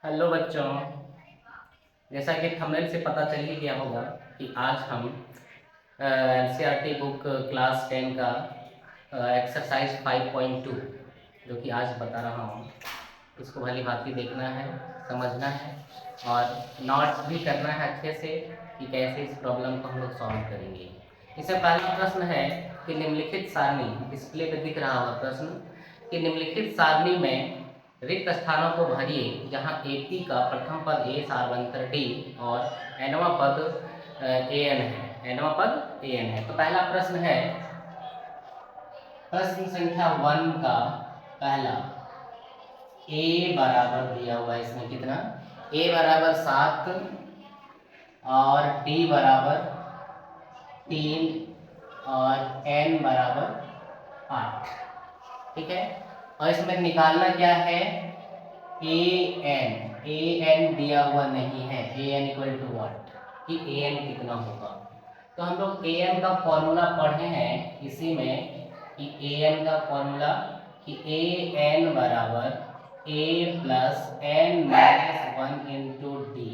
Hello बच्चों। जैसा कि थंबनेल से पता चल ही गया होगा कि आज हम एनसीईआरटी बुक क्लास 10 का एक्सरसाइज 5.2 जो कि आज बता रहा हूँ, इसको भली भांति देखना है, समझना है और नोट भी करना है अच्छे से कि कैसे इस प्रॉब्लम को हम लोग सॉल्व करेंगे। इससे पहला प्रश्न है कि निम्नलिखित सारणी, डिस्प्ले पे दिख रहा होगा प्रश्न कि निम्नलिखित सारणी में रिक्त स्थानों को भरिए जहाँ AP का प्रथम पद A सार्वंतर D और nवां पद AN है। nवां पद AN है। तो पहला प्रश्न है, प्रश्न संख्या 1 का पहला A बराबर दिया हुआ है। इसमें कितना? A बराबर 7 और D बराबर 3 और N बराबर 8। ठीक है। और इसमें निकालना क्या है? an दिया हुआ नहीं है। an इक्वल टू व्हाट, कि an कितना होगा। तो हम लोग an का फॉर्मूला पढ़े हैं इसी में कि an का फॉर्मूला कि an बराबर a plus n minus 1 into D.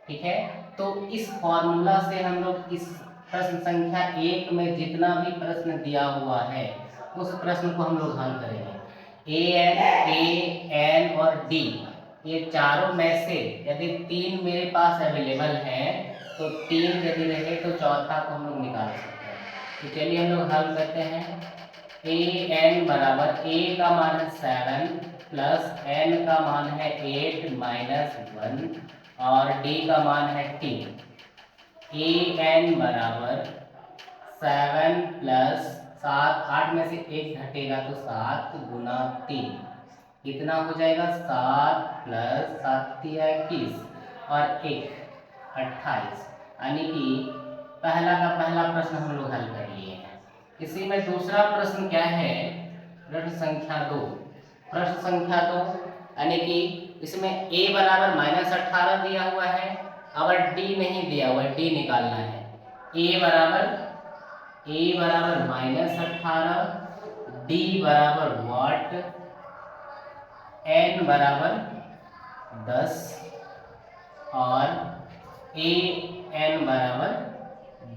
ठीक है। तो इस फॉर्मूला से हम लोग इस प्रश्न संख्या 1 में जितना भी प्रश्न दिया हुआ है उस प्रश्न को हम लोग हल करेंगे। an और d, ये चारों में से यदि 3 मेरे पास अवेलेबल है तो 3 यदि रहे तो चौथा को हम लोग निकाल सकते हैं। तो चलिए हम लोग हल करते हैं। an बराबर a का मान है 7 प्लस n का मान है 8 माइनस 1 और d का मान है 3। an बराबर 7 प्लस 7, 8 में से 1 घटेगा तो 7 गुना 3 कितना हो जाएगा? 7 प्लस 7 21 और 1 28। यानी कि पहला का पहला प्रश्न हम लोग हल कर लिए हैं। इसी में दूसरा प्रश्न क्या है? प्रश्न संख्या 2। प्रश्न संख्या 2 यानी कि इसमें a बराबर -18 दिया हुआ है और d नहीं दिया हुआ है, d निकालना है। a बराबर -18, d बराबर वाट, n बराबर 10 और an बराबर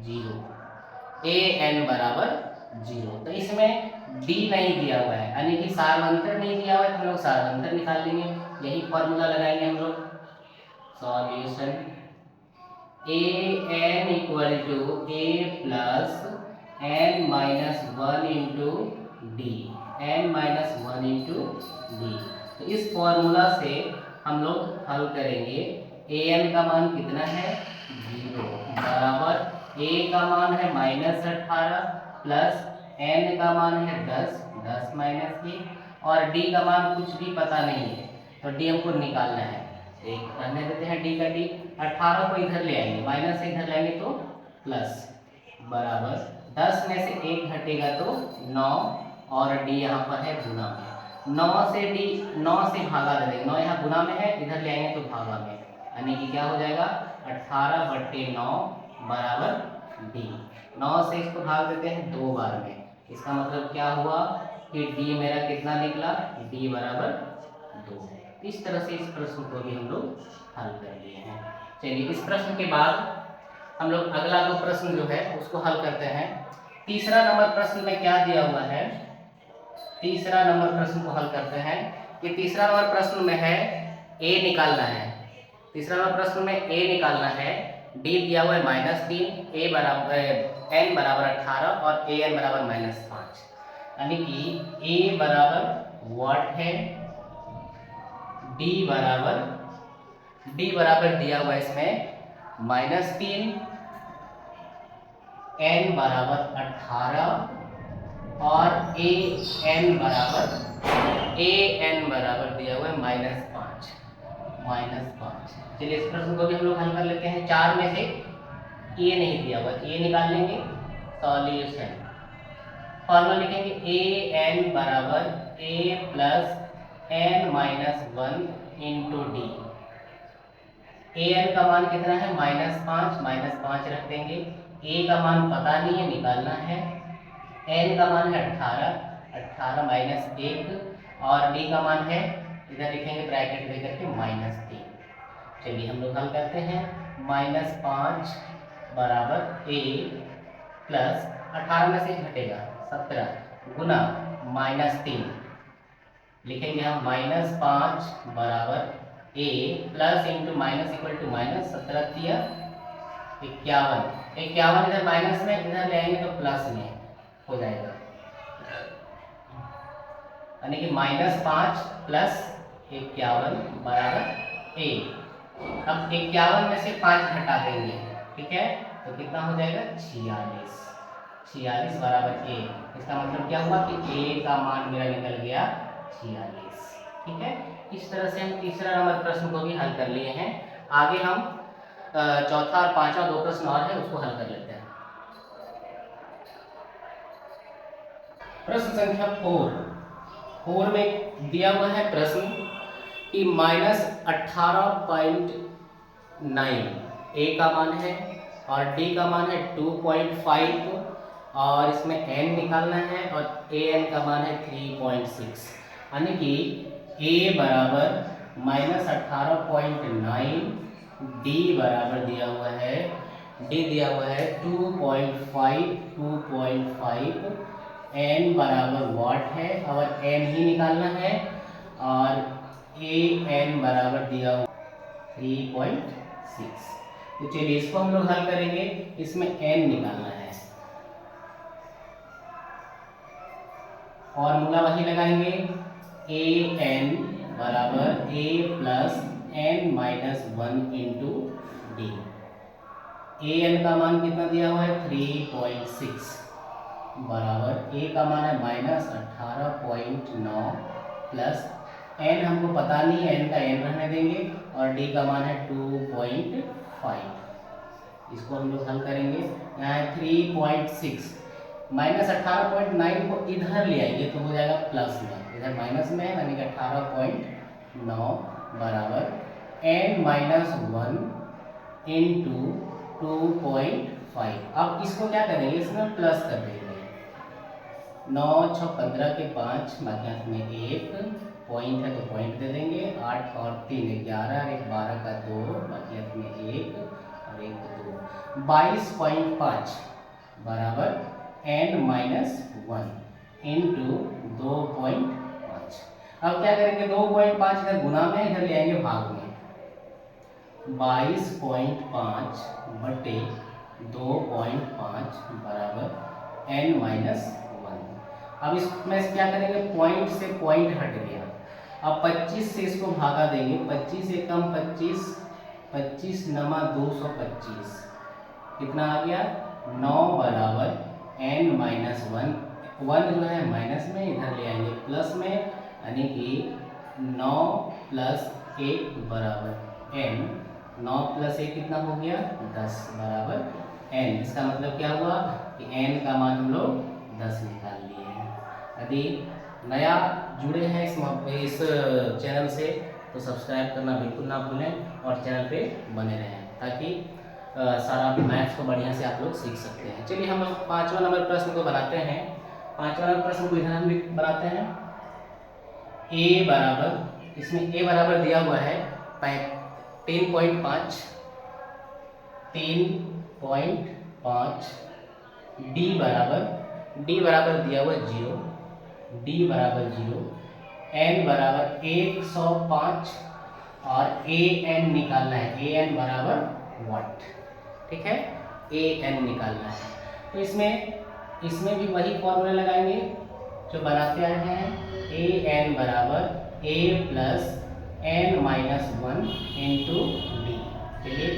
0। an बराबर 0। तो इसमें d नहीं दिया हुआ है यानी कि सार्वंतर नहीं दिया हुआ है, तो हम लोग सार्वंतर निकाल लेंगे। यही फॉर्मूला लगाएंगे हम लोग। Solution an equal to a plus n minus 1 into d, n minus 1 into d. तो इस फॉर्मूला से हम लोग हल करेंगे। an का मान कितना है? 0 बराबर a का मान है -18 प्लस n का मान है 10, 10 माइनस 1 और d का मान कुछ भी पता नहीं है तो d हमको निकालना है। एक रहने देते हैं d का d। 18 को इधर ले आएंगे, माइनस से इधर लाएंगे तो प्लस, बराबर 10 में से 1 घटेगा तो 9 और d यहाँ पर है गुना में। 9 से d, 9 से भागा दे देंगे, 9 यहाँ गुना में है, इधर ले आएंगे तो भागा में, यानी कि क्या हो जाएगा? 18/9 बराबर d। 9 से इसको भाग देते हैं 2 बार में। इसका मतलब क्या हुआ कि d मेरा कितना निकला? d बराबर 2। इस तरह से इस प्रश्न को भी हम लोग हल कर लिए हैं। चलिए इस प्रश्न के बाद हम लोग अगला 2 प्रश्न जो है उसको हल करते हैं। तीसरा नंबर प्रश्न में क्या दिया हुआ है? तीसरा नंबर प्रश्न को हल करते हैं। कि तीसरा नंबर प्रश्न में है a निकालना है। तीसरा नंबर प्रश्न में a निकालना है। d दिया हुआ है -3, a बराबर n बराबर 18 और an बराबर -5, यानी कि a बराबर वाट है, d बराबर दिया हुआ है इसमें -3, n बराबर 18 और an बराबर दिया हुआ है -5। चलिए इस प्रश्न को भी हम लोग हल कर लेते हैं। 4 में से a नहीं दिया हुआ, a निकाल लेंगे। सॉल्यूशन फॉर्मूला लिखेंगे an बराबर a plus n minus 1 into D. an का मान कितना है? -5 रख देंगे। a का मान पता नहीं है, निकालना है। n का मान है 18 माइनस 1 और d का मान है, इधर लिखेंगे ब्रैकेट देकर के -3। चलिए हम लोग हल करते हैं। -5 बराबर a प्लस 18 में से घटेगा 17 गुना -3 लिखेंगे हम। -5 बराबर a plus into minus equal to minus 17 तिया 51। 51 इधर माइनस में, इधर ले आएंगे तो प्लस में हो जाएगा, यानी कि -5 प्लस 51 बराबर a। अब 51 में से 5 घटा देंगे, ठीक है, तो कितना हो जाएगा 46। 46 बराबर a। इसका मतलब क्या हुआ कि a का मान मेरा निकल गया 46। ठीक है, इस तरह से हम तीसरा नंबर प्रश्न को भी हल कर लिए हैं। आगे हम चौथा और पांचवा 2 प्रश्न और है, उसको हल कर लेते हैं। प्रश्न संख्या 4 में दिया हुआ है प्रश्न कि -18.9 a का मान है और d का मान है 2.5 और इसमें n निकालना है और an का मान है 3.6, यानी कि a बराबर -18.9, d बराबर दिया हुआ है, d दिया हुआ है 2.5, n बराबर वाट है और n ही निकालना है और an बराबर दिया हुआ 3.6। तो चलिए इसको हम लोग हल करेंगे। इसमें n निकालना है, फॉर्मूला वही लगाएंगे, an बराबर a plus n minus 1 into D. an का मान कितना दिया हुआ है 3.6 बराबर a का मान है -18.9 प्लस n हमको पता नहीं है, n का n रहने देंगे और d का मान है 2.5। इसको हम लोग हल करेंगे। यहाँ है 3.6, -18.9 को इधर ले आएंगे तो हो जाएगा प्लस में, इधर माइनस में है, यानी कि 18.9 बराबर n माइनस 1 इंटू 2.5। अब इसको क्या करेंगे, इसमें प्लस कर देंगे। 9 6 15 के 5 बाकी हाथ में 1 पॉइंट है तो पॉइंट दे देंगे। 8 और 3 11 और 1 12 का 2 बाकी हाथ में 1 और 1 2, 22.5 बराबर n माइनस 1 इंटू 2.5। अब क्या करेंगे, 2.5 इधर गुना में, इधर ले आएंगे भाग में। 22.5 बटे 2.5 बराबर n माइनस 1। अब इसमें क्या करेंगे, पॉइंट से पॉइंट हट गया। अब 25 से इसको भागा देंगे, 25 से कम 25, 25 नमा 225, कितना आ गया 9 बराबर n माइनस 1। 1 जो है माइनस में, इधर ले आएंगे प्लस में, यानी कि 9 प्लस 1 बराबर n। 9 प्लस 1 कितना हो गया 10 बराबर n। इसका मतलब क्या हुआ कि n का मान हम लोग 10 निकाल लिए हैं। यदि नया जुड़े हैं इस चैनल से तो सब्सक्राइब करना बिल्कुल ना भूलें और चैनल पे बने रहें, ताकि सारा मैथ्स को बढ़िया से आप लोग सीख सकते हैं। चलिए हम लोग 5वां नंबर प्रश्न को बनाते हैं। 5वां नंबर प्रश्न को इधर हम बनाते हैं। a बराबर, इसमें a बराबर दिया हुआ है 10.5, 3.5, d बराबर दिया हुआ 0, d बराबर 0, n बराबर 105 और an निकालना है, an बराबर वाट। ठीक है, an निकालना है। तो इसमें भी वही फॉर्मूला लगाएंगे जो बनाते आए हैं। an बराबर a plus n minus 1 into D. चलिए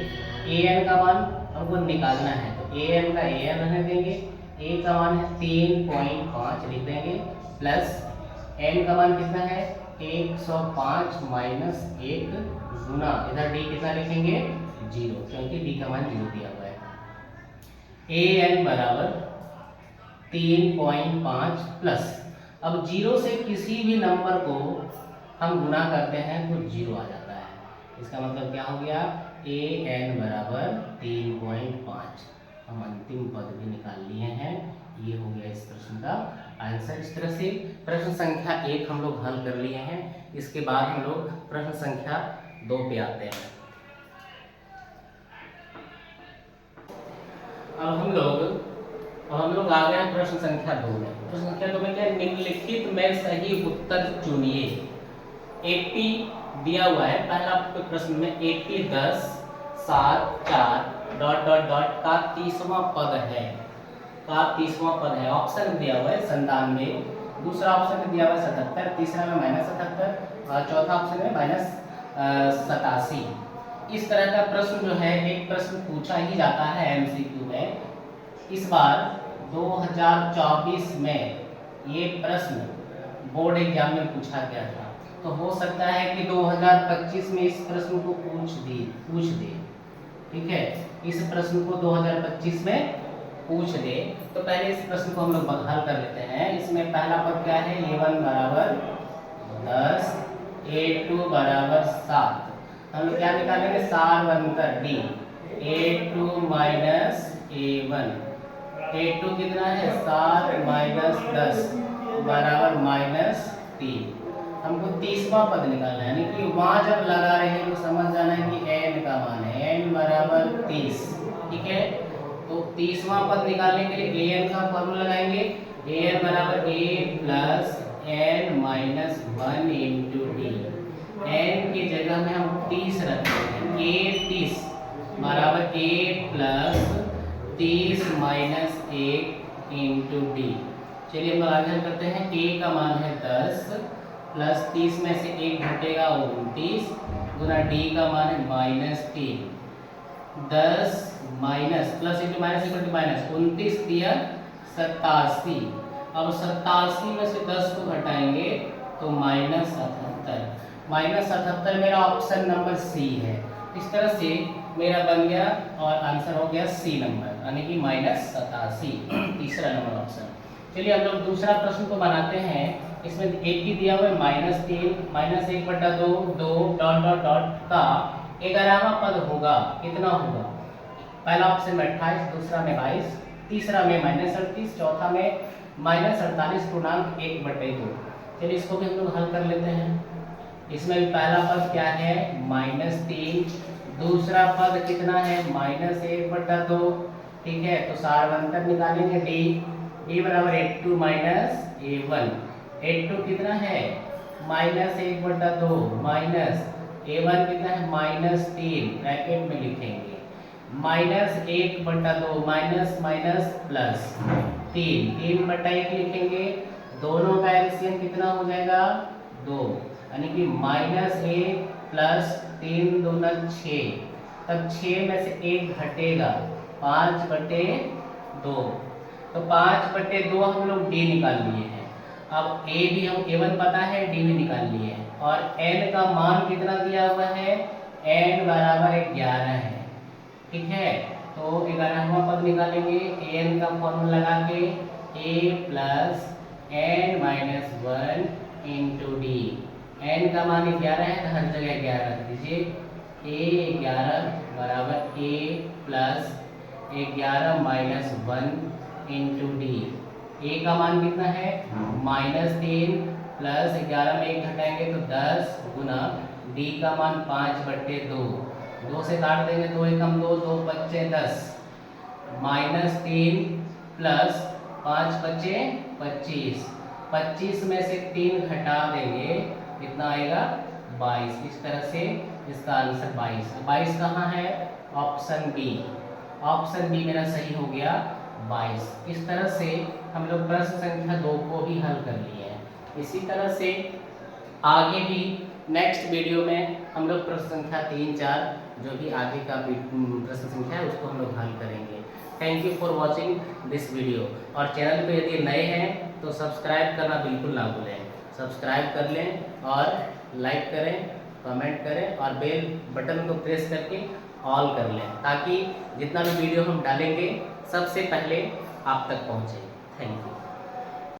an का मान हमको निकालना है, तो an का an रहने देंगे, a का मान है 3.5 लिख देंगे, प्लस n का मान कितना है 105 माइनस 1 गुना, इधर d कितना लिखेंगे 0, क्योंकि d का मान 0 दिया हुआ है। an बराबर 3.5 प्लस, अब 0 से किसी भी नंबर को हम गुना करते हैं तो 0 आ जाता है। इसका मतलब क्या हो गया, an बराबर 3.5। हम अंतिम पद भी निकाल लिए हैं। ये हो गया इस प्रश्न का आंसर। इस तरह से प्रश्न संख्या 1 हम लोग हल कर लिए हैं। इसके बाद हम लोग प्रश्न संख्या 2 पे आते हैं। अब हम लोग आ गए हैं प्रश्न संख्या 2 में। प्रश्न संख्या 2 में क्या है, निम्नलिखित में सही उत्तर चुनिए। 80 दिया हुआ है, पहला प्रश्न में 80 10 7 4 डॉट डॉट डॉट का 30वां पद है, का 30वां पद है। ऑप्शन दिया हुआ है 97, दूसरा ऑप्शन में दिया हुआ है 77, तीसरा में -77 और चौथा ऑप्शन में -87। इस तरह का प्रश्न जो है, एक प्रश्न पूछा ही जाता है एमसीक्यू में। इस बार 2024 में ये प्रश्न बोर्ड एग्जाम में पूछा गया था, तो हो सकता है कि 2025 में इस प्रश्न को पूछ दे। ठीक है, इस प्रश्न को 2025 में पूछ दे। तो पहले इस प्रश्न को हम लोग हल कर लेते हैं। इसमें पहला पद क्या है, a1 बराबर 10, a2 बराबर 7। हम लोग क्या निकालेंगे, सारवंतर d, a2 minus a1। a2 कितना है, 7 माइनस 10 बराबर -3। हमको 30वां पद निकालना है, यानी कि वहां जब लगा रहे हैं तो समझ जाना है कि n का मान है, n बराबर 30। ठीक है, तो 30वां पद निकालने के लिए an का फॉर्मूला लगाएंगे। an बराबर a plus n minus 1 into d. n की जगह में हम 30 रखेंगे, a 30 बराबर a plus 30 minus 1 into D. चलिए हम लोग आगे करते हैं। a का मान है 10 प्लस 30 में से 1 घटेगा 29 गुना d का मान है -3। 10 minus plus into minus equal to minus, 29 दिया 87। अब 87 में से 10 को घटाएंगे तो -78। -78 मेरा ऑप्शन नंबर सी है। इस तरह से मेरा बन गया और आंसर हो गया सी नंबर, यानी कि -87, तीसरा नंबर ऑप्शन। चलिए हम लोग दूसरा प्रश्न को बनाते हैं। इसमें 80 दिया हुआ है, -3 -1/2 2 डॉट डॉट डॉट का 11वां पद होगा, कितना होगा। पहला ऑप्शन में 28, दूसरा में 22, तीसरा में -38, चौथा में -48 पूर्णांक 1/2। चलिए इसको भी हम लोग हल कर लेते हैं। इसमें भी पहला पद क्या है, -3, दूसरा पद कितना है, -1/2। ठीक है, तो सारवंतर निकालेंगे d बराबर a2 माइनस a1। a2 कितना है, -1/2 माइनस a1 कितना है, -3, ब्रैकेट में लिखेंगे। -1/2 माइनस माइनस प्लस 3/1 लिखेंगे। दोनों का एलसीएम कितना हो जाएगा, 2, यानी कि -1 प्लस 3 दूना 6। तब 6 में से 1 घटेगा, 5/2। तो 5/2 हम लोग d निकाल लिए हैं। अब a भी हम a1 पता है, d भी निकाल लिए हैं। और n का मान कितना दिया हुआ है, n बराबर 11 है। ठीक है, तो 11वां पद निकालेंगे। an का फॉर्मूला लगा के a plus n minus 1 into d. n का मान 11 है, तो हर जगह 11 रख दीजिए। a 11 बराबर a plus 11 minus 1 into D. a का मान कितना है, -3 प्लस 11 में 1 घटाएंगे तो 10 गुना d का मान 5/2। 2 से काट देंगे, 2 एकम 2, 2 पच्चे 10, -3 प्लस 5 बचे 25। 25 में से 3 घटा देंगे, कितना आएगा, 22। इस तरह से इसका आंसर 22। 22 कहाँ है, ऑप्शन बी। ऑप्शन बी मेरा सही हो गया, 22। इस तरह से हम लोग प्रश्न संख्या 2 को भी हल कर लिए हैं। इसी तरह से आगे भी नेक्स्ट वीडियो में हम लोग प्रश्न संख्या 3, 4 जो भी आगे का प्रश्न संख्या है उसको हम लोग हल करेंगे। Thank you for watching this video. और चैनल पे यदि नए हैं तो सब्सक्राइब करना बिल्कुल ना भूलें। सब्सक्राइब कर लें और लाइक करें, कमेंट करें और बेल बटन को प्रेस करके ऑल कर लें, ताकि जितना भी वीडियो हम डालेंगे सबसे पहले आप तक पहुँचे। Thank you.